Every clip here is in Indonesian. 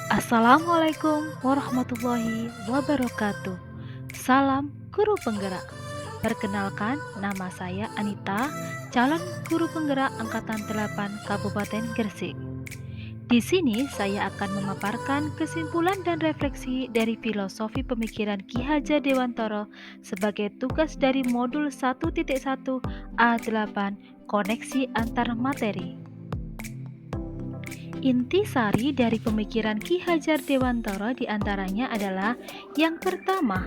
Assalamualaikum warahmatullahi wabarakatuh. Salam guru penggerak. Perkenalkan, nama saya Anita, calon guru penggerak angkatan 8 Kabupaten Gresik. Di sini saya akan memaparkan kesimpulan dan refleksi dari filosofi pemikiran Ki Hajar Dewantara sebagai tugas dari modul 1.1 A8 Koneksi Antar Materi. Intisari dari pemikiran Ki Hajar Dewantara diantaranya adalah yang pertama,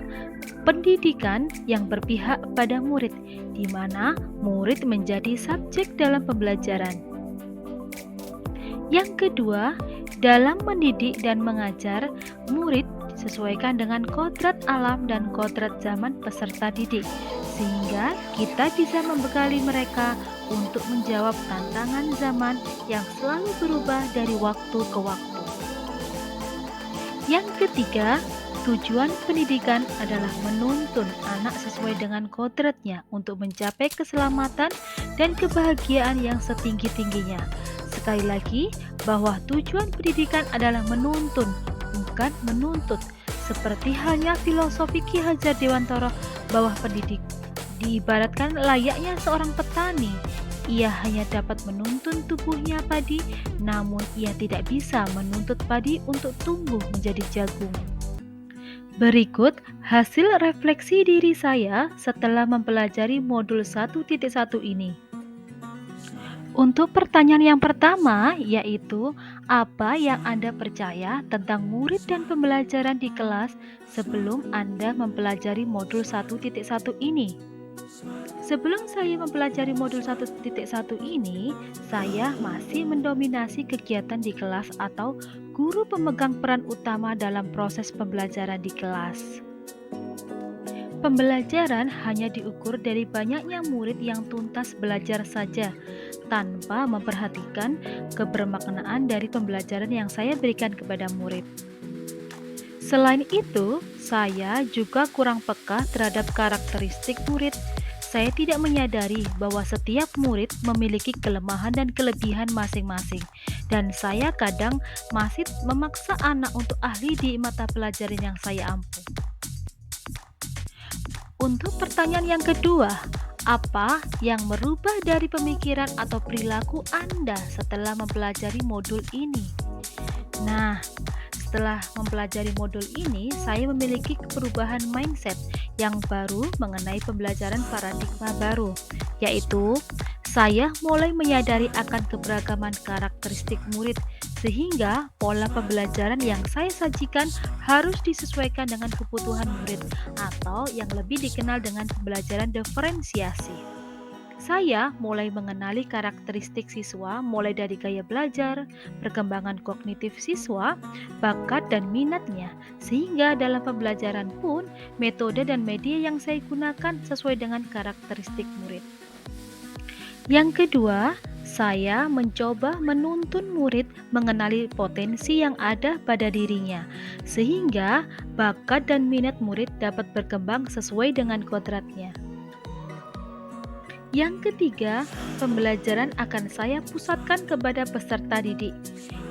pendidikan yang berpihak pada murid, di mana murid menjadi subjek dalam pembelajaran. Yang kedua, dalam mendidik dan mengajar, murid disesuaikan dengan kodrat alam dan kodrat zaman peserta didik, sehingga kita bisa membekali mereka untuk menjawab tantangan zaman yang selalu berubah dari waktu ke waktu. Yang ketiga, tujuan pendidikan adalah menuntun anak sesuai dengan kodratnya untuk mencapai keselamatan dan kebahagiaan yang setinggi-tingginya. Sekali lagi, bahwa tujuan pendidikan adalah menuntun, bukan menuntut. Seperti halnya filosofi Ki Hajar Dewantara bahwa pendidik diibaratkan layaknya seorang petani. Ia hanya dapat menuntun tubuhnya padi, namun ia tidak bisa menuntut padi untuk tumbuh menjadi jagung. Berikut hasil refleksi diri saya setelah mempelajari modul 1.1 ini. Untuk pertanyaan yang pertama, yaitu apa yang Anda percaya tentang murid dan pembelajaran di kelas sebelum Anda mempelajari modul 1.1 ini? Sebelum saya mempelajari modul 1.1 ini, saya masih mendominasi kegiatan di kelas atau guru pemegang peran utama dalam proses pembelajaran di kelas. Pembelajaran hanya diukur dari banyaknya murid yang tuntas belajar saja, tanpa memperhatikan kebermaknaan dari pembelajaran yang saya berikan kepada murid. Selain itu, saya juga kurang peka terhadap karakteristik murid. Saya tidak menyadari bahwa setiap murid memiliki kelemahan dan kelebihan masing-masing, dan saya kadang masih memaksa anak untuk ahli di mata pelajaran yang saya ampu. Untuk pertanyaan yang kedua, apa yang merubah dari pemikiran atau perilaku Anda setelah mempelajari modul ini? Nah, setelah mempelajari modul ini, saya memiliki perubahan mindset yang baru mengenai pembelajaran paradigma baru, yaitu saya mulai menyadari akan keberagaman karakteristik murid, sehingga pola pembelajaran yang saya sajikan harus disesuaikan dengan kebutuhan murid, atau yang lebih dikenal dengan pembelajaran diferensiasi. Saya mulai mengenali karakteristik siswa mulai dari gaya belajar, perkembangan kognitif siswa, bakat dan minatnya, sehingga dalam pembelajaran pun metode dan media yang saya gunakan sesuai dengan karakteristik murid. Yang kedua, saya mencoba menuntun murid mengenali potensi yang ada pada dirinya, sehingga bakat dan minat murid dapat berkembang sesuai dengan kodratnya. Yang ketiga, pembelajaran akan saya pusatkan kepada peserta didik.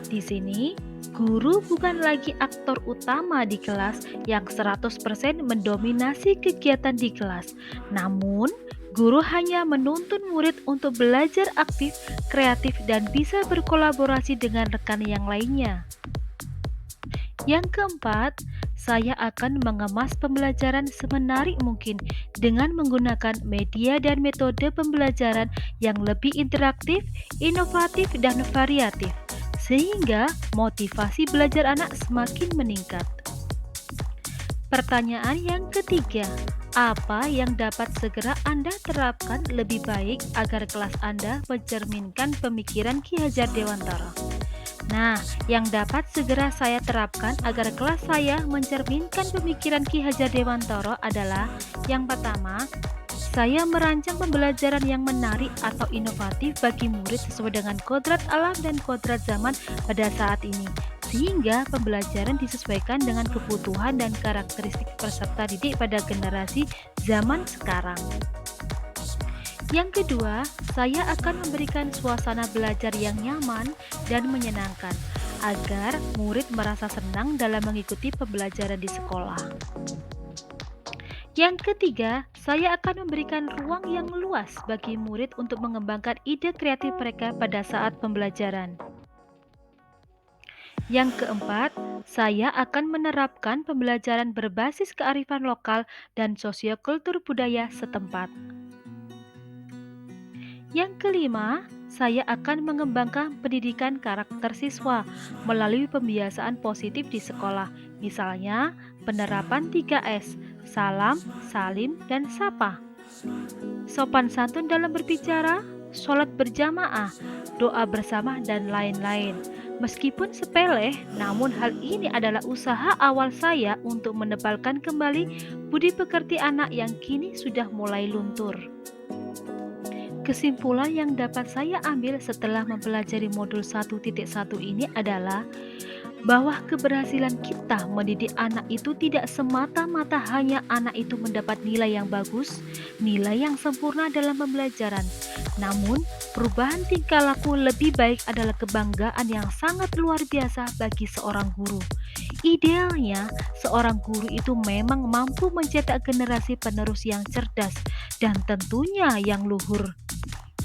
Di sini, guru bukan lagi aktor utama di kelas yang 100% mendominasi kegiatan di kelas. Namun, guru hanya menuntun murid untuk belajar aktif, kreatif, dan bisa berkolaborasi dengan rekan yang lainnya. Yang keempat, saya akan mengemas pembelajaran semenarik mungkin dengan menggunakan media dan metode pembelajaran yang lebih interaktif, inovatif, dan variatif, sehingga motivasi belajar anak semakin meningkat. Pertanyaan yang ketiga, apa yang dapat segera Anda terapkan lebih baik agar kelas Anda mencerminkan pemikiran Ki Hajar Dewantara? Nah, yang dapat segera saya terapkan agar kelas saya mencerminkan pemikiran Ki Hajar Dewantara adalah yang pertama, saya merancang pembelajaran yang menarik atau inovatif bagi murid sesuai dengan kodrat alam dan kodrat zaman pada saat ini, sehingga pembelajaran disesuaikan dengan kebutuhan dan karakteristik peserta didik pada generasi zaman sekarang. Yang kedua, saya akan memberikan suasana belajar yang nyaman dan menyenangkan. agar murid merasa senang dalam mengikuti pembelajaran di sekolah. Yang ketiga, saya akan memberikan ruang yang luas bagi murid untuk mengembangkan ide kreatif mereka pada saat pembelajaran. Yang keempat, saya akan menerapkan pembelajaran berbasis kearifan lokal dan sosiokultur budaya setempat. Yang kelima, saya akan mengembangkan pendidikan karakter siswa melalui pembiasaan positif di sekolah. Misalnya, penerapan 3S, salam, salim, dan sapa. Sopan santun dalam berbicara, sholat berjamaah, doa bersama, dan lain-lain. Meskipun sepele, namun hal ini adalah usaha awal saya untuk menebalkan kembali budi pekerti anak yang kini sudah mulai luntur. Kesimpulan yang dapat saya ambil setelah mempelajari modul 1.1 ini adalah bahwa keberhasilan kita mendidik anak itu tidak semata-mata hanya anak itu mendapat nilai yang bagus, nilai yang sempurna dalam pembelajaran. Namun, perubahan tingkah laku lebih baik adalah kebanggaan yang sangat luar biasa bagi seorang guru. Idealnya, seorang guru itu memang mampu mencetak generasi penerus yang cerdas dan tentunya yang luhur.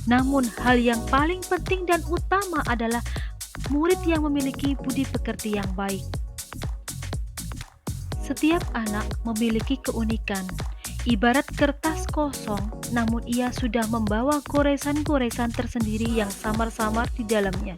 Namun, hal yang paling penting dan utama adalah murid yang memiliki budi pekerti yang baik. Setiap anak memiliki keunikan, ibarat kertas kosong, namun ia sudah membawa goresan-goresan tersendiri yang samar-samar di dalamnya.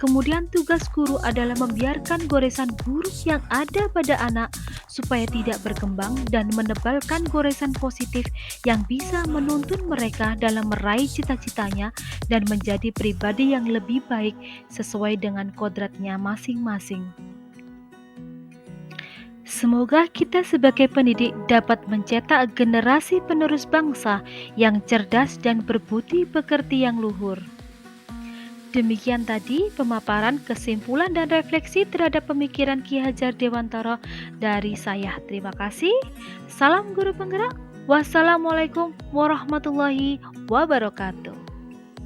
Kemudian tugas guru adalah membiarkan goresan buruk yang ada pada anak supaya tidak berkembang dan menebalkan goresan positif yang bisa menuntun mereka dalam meraih cita-citanya dan menjadi pribadi yang lebih baik sesuai dengan kodratnya masing-masing. Semoga kita sebagai pendidik dapat mencetak generasi penerus bangsa yang cerdas dan berbudi pekerti yang luhur. Demikian tadi pemaparan kesimpulan dan refleksi terhadap pemikiran Ki Hajar Dewantara dari saya. Terima kasih. Salam guru penggerak. Wassalamualaikum warahmatullahi wabarakatuh.